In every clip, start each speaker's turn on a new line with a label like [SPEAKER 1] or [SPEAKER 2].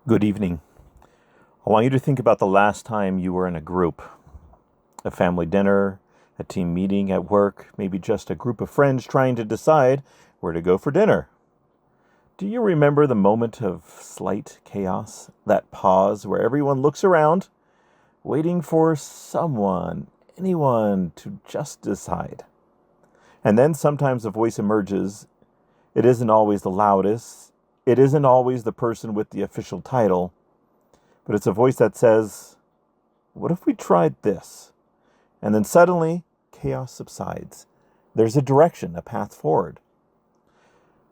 [SPEAKER 1] Good evening. I want you to think about the last time you were in a group, a family dinner, a team meeting at work, maybe just a group of friends trying to decide where to go for dinner. Do you remember the moment of slight chaos, that pause where everyone looks around, waiting for someone, anyone to just decide? And then sometimes a voice emerges. It isn't always the loudest. It isn't always the person with the official title. But it's a voice that says, what if we tried this? And then suddenly, chaos subsides. There's a direction, a path forward.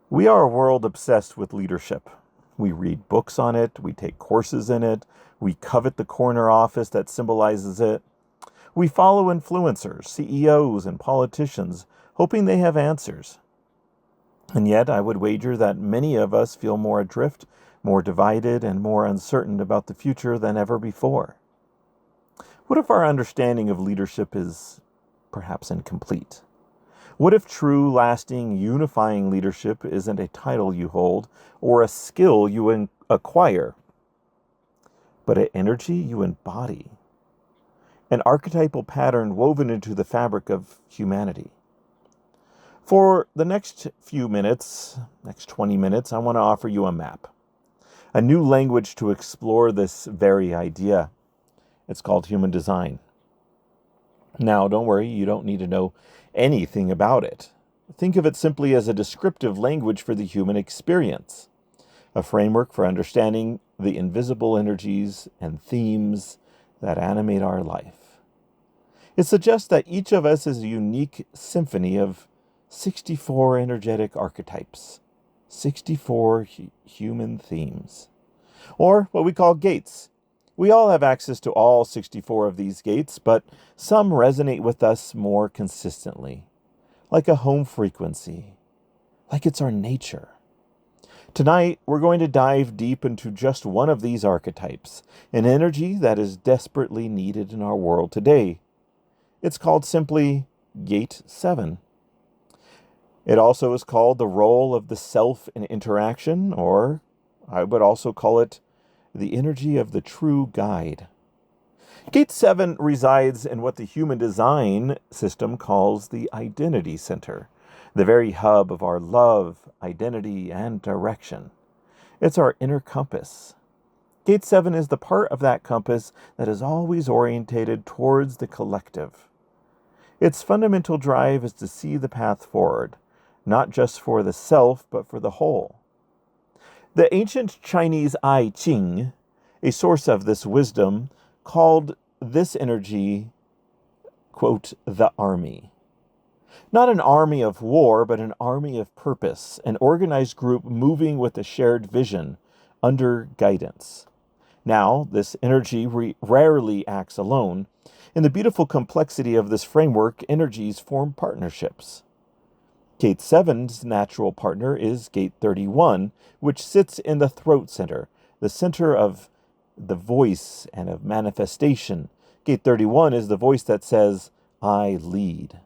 [SPEAKER 1] We are a world obsessed with leadership. We read books on it. We take courses in it. We covet the corner office that symbolizes it. We follow influencers, CEOs, and politicians, hoping they have answers. And yet, I would wager that many of us feel more adrift, more divided, and more uncertain about the future than ever before. What if our understanding of leadership is perhaps incomplete? What if true, lasting, unifying leadership isn't a title you hold or a skill you acquire, but an energy you embody? An archetypal pattern woven into the fabric of humanity. For the next few minutes, next 20 minutes, I want to offer you a map. A new language to explore this very idea. It's called human design. Now, don't worry, you don't need to know anything about it. Think of it simply as a descriptive language for the human experience, a framework for understanding the invisible energies and themes that animate our life. It suggests that each of us is a unique symphony of 64 energetic archetypes. 64 human themes, or what we call gates. We all have access to all 64 of these gates, but some resonate with us more consistently, like a home frequency, like it's our nature. Tonight, we're going to dive deep into just one of these archetypes, an energy that is desperately needed in our world today. It's called simply Gate 7. It also is called the role of the self in interaction, or I would also call it the energy of the true guide. Gate 7 resides in what the human design system calls the identity center, the very hub of our love, identity, and direction. It's our inner compass. Gate 7 is the part of that compass that is always orientated towards the collective. Its fundamental drive is to see the path forward, not just for the self, but for the whole. The ancient Chinese I Ching, a source of this wisdom, called this energy, quote, the army. Not an army of war, but an army of purpose, an organized group moving with a shared vision, under guidance. Now, this energy rarely acts alone. In the beautiful complexity of this framework, energies form partnerships. Gate 7's natural partner is Gate 31, which sits in the throat center, the center of the voice and of manifestation. Gate 31 is the voice that says, I lead.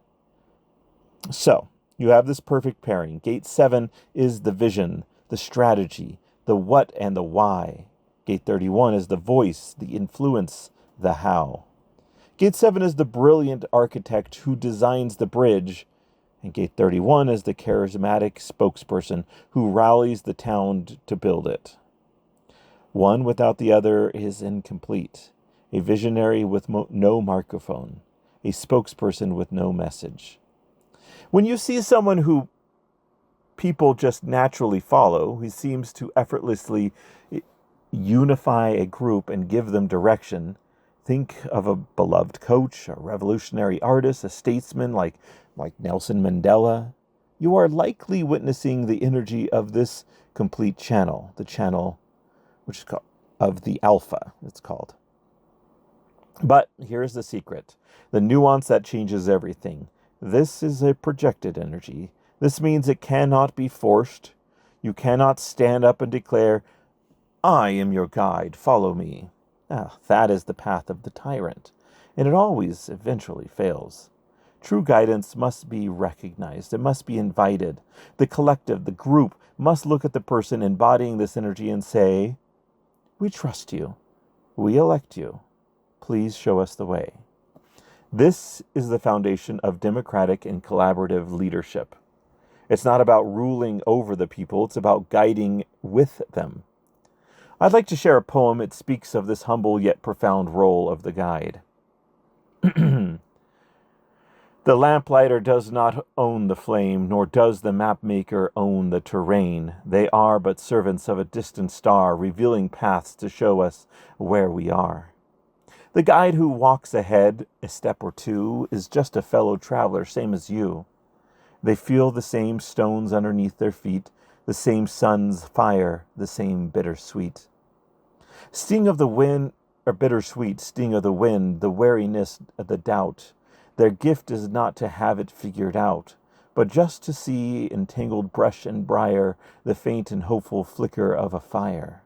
[SPEAKER 1] So, you have this perfect pairing. Gate 7 is the vision, the strategy, the what and the why. Gate 31 is the voice, the influence, the how. Gate 7 is the brilliant architect who designs the bridge, and Gate 31 is the charismatic spokesperson who rallies the town to build it. One without the other is incomplete. A visionary with no microphone. A spokesperson with no message. When you see someone who people just naturally follow, who seems to effortlessly unify a group and give them direction, think of a beloved coach, a revolutionary artist, a statesman like Nelson Mandela. You are likely witnessing the energy of this complete channel, the channel which is called of the alpha, it's called. But here's the secret, the nuance that changes everything. This is a projected energy. This means it cannot be forced. You cannot stand up and declare, I am your guide, follow me. That is the path of the tyrant, and it always eventually fails. True guidance must be recognized. It must be invited. The collective, the group, must look at the person embodying this energy and say, We trust you. We elect you. Please show us the way. This is the foundation of democratic and collaborative leadership. It's not about ruling over the people, it's about guiding with them. I'd like to share a poem. It speaks of this humble yet profound role of the guide. The lamplighter does not own the flame, nor does the mapmaker own the terrain. They are but servants of a distant star, revealing paths to show us where we are. The guide who walks ahead a step or two is just a fellow traveler, same as you. They feel the same stones underneath their feet, the same sun's fire, the same bittersweet. Sting of the wind, or bittersweet sting of the wind, the wariness, the doubt. Their gift is not to have it figured out, but just to see in tangled brush and briar the faint and hopeful flicker of a fire.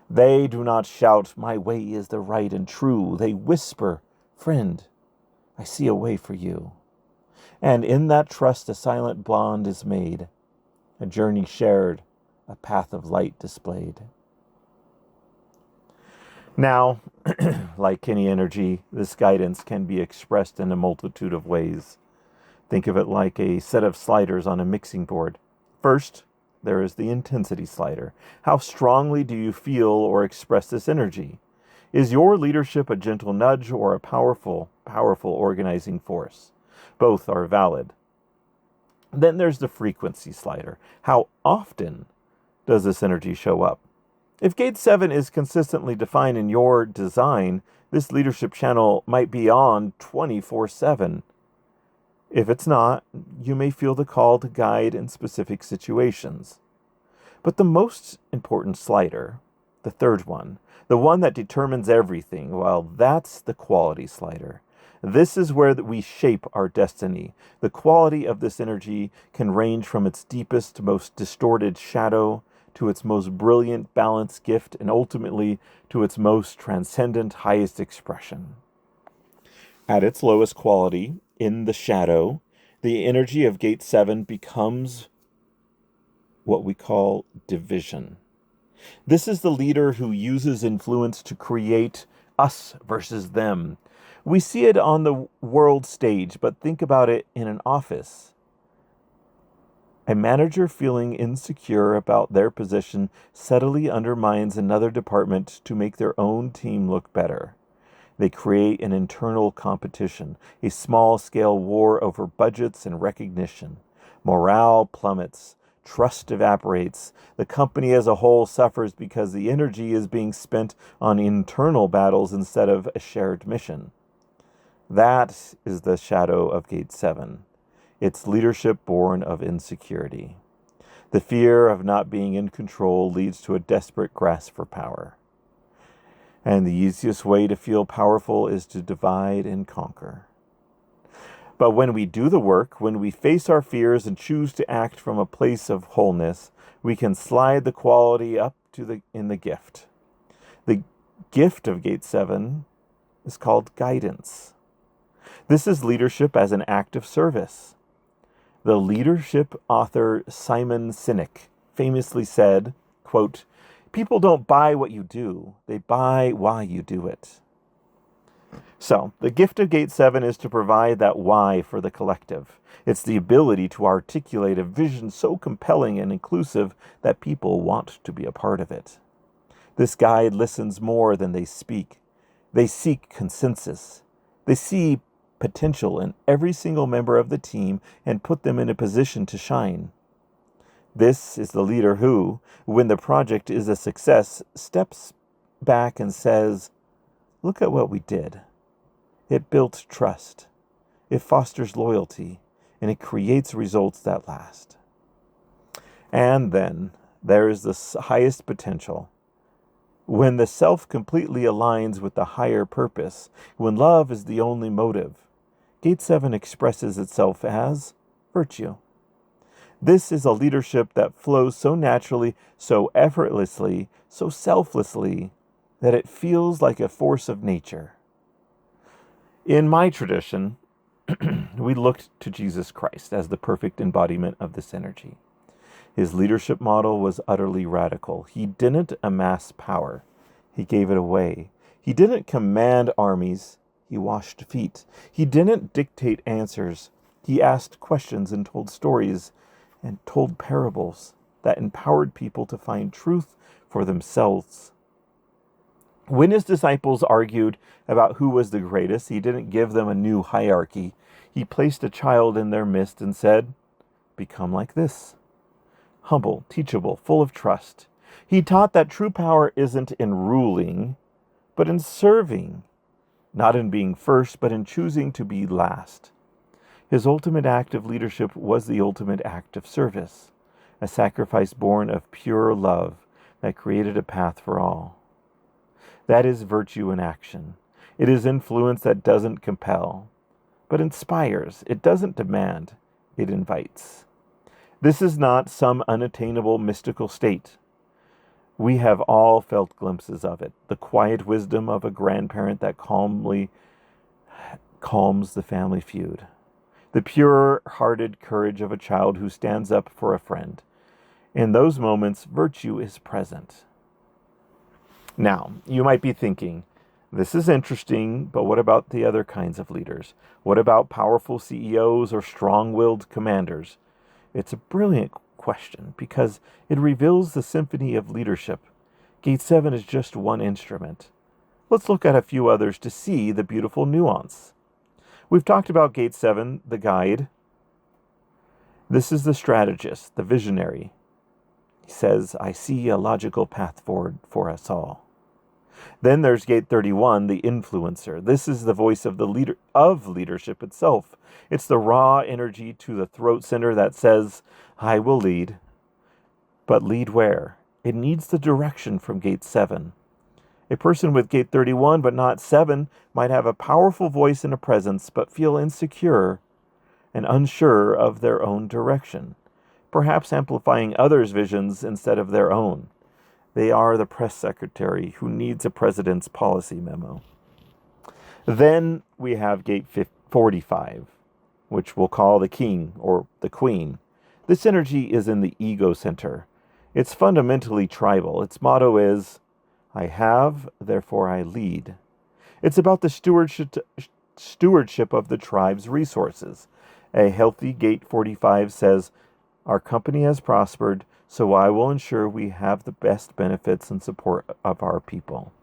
[SPEAKER 1] They do not shout, "My way is the right and true." They whisper, "Friend, I see a way for you." And in that trust a silent bond is made, a journey shared, a path of light displayed. Now, like any energy, this guidance can be expressed in a multitude of ways. Think of it like a set of sliders on a mixing board. First, there is the intensity slider. How strongly do you feel or express this energy? Is your leadership a gentle nudge or a powerful organizing force? Both are valid. Then there's the frequency slider. How often does this energy show up? If Gate 7 is consistently defined in your design, this leadership channel might be on 24/7. If it's not, you may feel the call to guide in specific situations. But the most important slider, the third one, the one that determines everything, well, that's the quality slider. This is where we shape our destiny. The quality of this energy can range from its deepest, most distorted shadow to its most brilliant, balanced gift, and ultimately to its most transcendent, highest expression. At its lowest quality, in the shadow, the energy of Gate 7 becomes what we call division. This is the leader who uses influence to create us versus them. We see it on the world stage, but think about it in an office. A manager feeling insecure about their position subtly undermines another department to make their own team look better. They create an internal competition, a small-scale war over budgets and recognition. Morale plummets. Trust evaporates. The company as a whole suffers because the energy is being spent on internal battles instead of a shared mission. That is the shadow of Gate 7. It's leadership born of insecurity. The fear of not being in control leads to a desperate grasp for power. And the easiest way to feel powerful is to divide and conquer. But when we do the work, when we face our fears and choose to act from a place of wholeness, we can slide the quality up in the gift. The gift of Gate 7 is called guidance. This is leadership as an act of service. The leadership author Simon Sinek famously said, quote, "People don't buy what you do, they buy why you do it." So, the gift of Gate 7 is to provide that why for the collective. It's the ability to articulate a vision so compelling and inclusive that people want to be a part of it. This guide listens more than they speak. They seek consensus. They see potential in every single member of the team and put them in a position to shine. This is the leader who, when the project is a success, steps back and says, "Look at what we did. It built trust. It fosters loyalty, and it creates results that last." And then there is the highest potential. When the self completely aligns with the higher purpose, when love is the only motive, Gate 7 expresses itself as virtue. This is a leadership that flows so naturally, so effortlessly, so selflessly, that it feels like a force of nature. In my tradition, we looked to Jesus Christ as the perfect embodiment of this energy. His leadership model was utterly radical. He didn't amass power. He gave it away. He didn't command armies. He washed feet. He didn't dictate answers. He asked questions and told stories and told parables that empowered people to find truth for themselves. When his disciples argued about who was the greatest, he didn't give them a new hierarchy. He placed a child in their midst and said, "Become like this." Humble, teachable, full of trust. He taught that true power isn't in ruling, but in serving. Not in being first, but in choosing to be last. His ultimate act of leadership was the ultimate act of service, a sacrifice born of pure love that created a path for all. That is virtue in action. It is influence that doesn't compel, but inspires. It doesn't demand, it invites. This is not some unattainable mystical state. We have all felt glimpses of it, the quiet wisdom of a grandparent that calmly calms the family feud, the pure-hearted courage of a child who stands up for a friend. In those moments, virtue is present. Now, you might be thinking, this is interesting, but what about the other kinds of leaders? What about powerful CEOs or strong-willed commanders? It's a brilliant question because it reveals the symphony of leadership. Gate 7 is just one instrument. Let's look at a few others to see the beautiful nuance. We've talked about Gate 7, the guide. This is the strategist, the visionary. He says, "I see a logical path forward for us all." Then there's Gate 31, the influencer. This is the voice of the leader of leadership itself. It's the raw energy to the throat center that says, "I will lead." But lead where? It needs the direction from Gate 7. A person with Gate 31 but not 7 might have a powerful voice and a presence but feel insecure and unsure of their own direction, perhaps amplifying others' visions instead of their own. They are the press secretary who needs a president's policy memo. Then we have Gate 45, which we'll call the king or the queen. This energy is in the ego center. It's fundamentally tribal. Its motto is, "I have, therefore I lead." It's about the stewardship of the tribe's resources. A healthy Gate 45 says, "Our company has prospered, so I will ensure we have the best benefits and support of our people."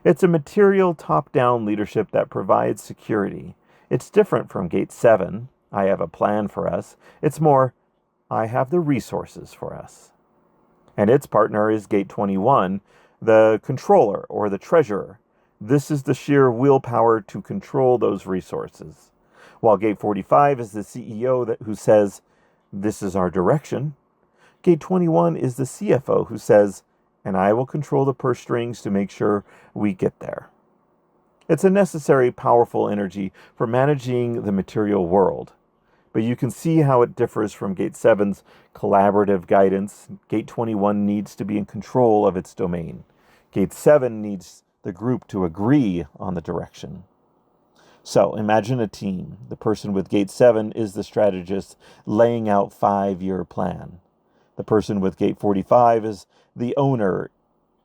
[SPEAKER 1] It's a material top-down leadership that provides security. It's different from Gate 7, "I have a plan for us." It's more, "I have the resources for us." And its partner is Gate 21, the controller or the treasurer. This is the sheer willpower to control those resources. While Gate 45 is the CEO who says, "This is our direction." Gate 21 is the CFO who says, "And I will control the purse strings to make sure we get there." It's a necessary, powerful energy for managing the material world. But you can see how it differs from Gate 7's collaborative guidance. Gate 21 needs to be in control of its domain. Gate 7 needs the group to agree on the direction. So imagine a team. The person with Gate 7 is the strategist laying out 5-year plan. The person with Gate 45 is the owner,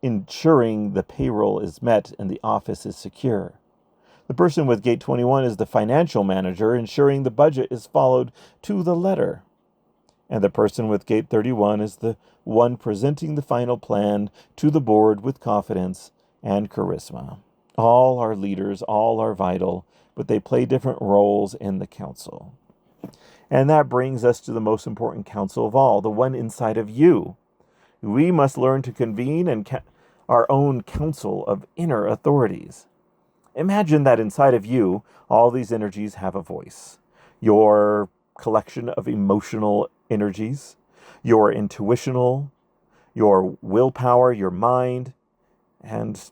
[SPEAKER 1] ensuring the payroll is met and the office is secure. The person with Gate 21 is the financial manager, ensuring the budget is followed to the letter. And the person with Gate 31 is the one presenting the final plan to the board with confidence and charisma. All are leaders, all are vital, but they play different roles in the council. And that brings us to the most important council of all, the one inside of you. We must learn to convene our own council of inner authorities. Imagine that inside of you, all these energies have a voice. Your collection of emotional energies, your intuitional, your willpower, your mind, and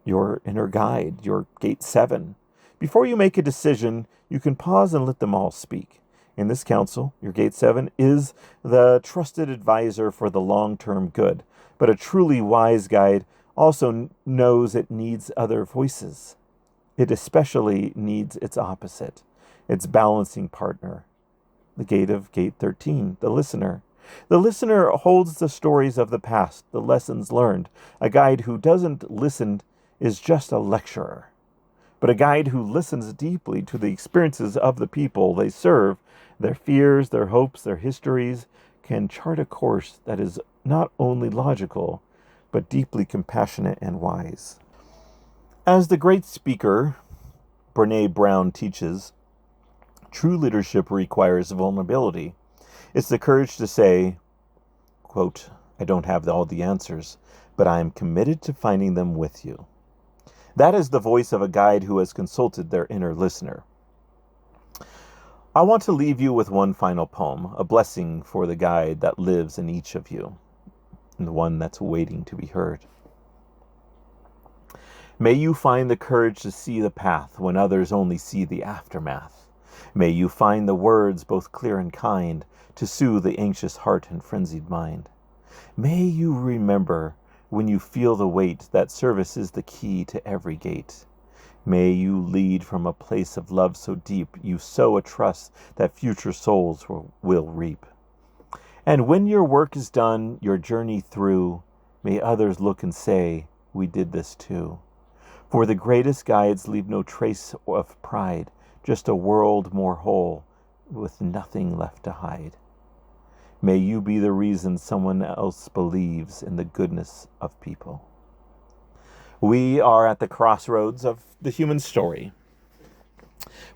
[SPEAKER 1] your inner guide, your Gate 7. Before you make a decision, you can pause and let them all speak. In this council, your Gate 7 is the trusted advisor for the long-term good, but a truly wise guide also knows it needs other voices. It especially needs its opposite, its balancing partner, the Gate 13, the listener. The listener holds the stories of the past, the lessons learned. A guide who doesn't listen is just a lecturer. But a guide who listens deeply to the experiences of the people they serve, their fears, their hopes, their histories, can chart a course that is not only logical, but deeply compassionate and wise. As the great speaker Brene Brown teaches, true leadership requires vulnerability. It's the courage to say, quote, I don't have all the answers, but I am committed to finding them with you. That is the voice of a guide who has consulted their inner listener. I want to leave you with one final poem, a blessing for the guide that lives in each of you, and the one that's waiting to be heard. May you find the courage to see the path when others only see the aftermath. May you find the words both clear and kind to soothe the anxious heart and frenzied mind. May you remember when you feel the weight that service is the key to every gate. May you lead from a place of love so deep you sow a trust that future souls will reap. And when your work is done, your journey through, may others look and say, we did this too. For the greatest guides leave no trace of pride, just a world more whole, with nothing left to hide. May you be the reason someone else believes in the goodness of people. We are at the crossroads of the human story.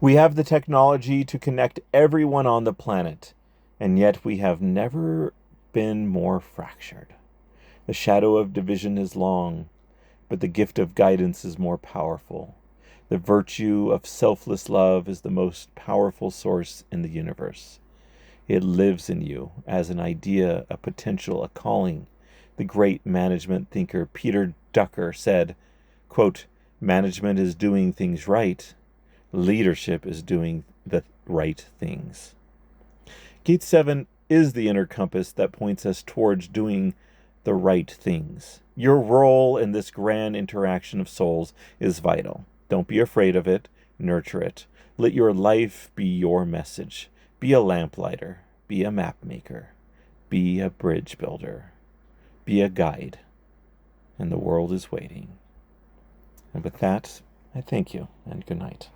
[SPEAKER 1] We have the technology to connect everyone on the planet, and yet we have never been more fractured. The shadow of division is long, but the gift of guidance is more powerful. The virtue of selfless love is the most powerful source in the universe. It lives in you as an idea, a potential, a calling. The great management thinker Peter Drucker said, quote, management is doing things right. Leadership is doing the right things. Gate 7 is the inner compass that points us towards doing the right things. Your role in this grand interaction of souls is vital. Don't be afraid of it. Nurture it. Let your life be your message. Be a lamplighter. Be a map maker. Be a bridge builder. Be a guide. And the world is waiting. And with that, I thank you and good night.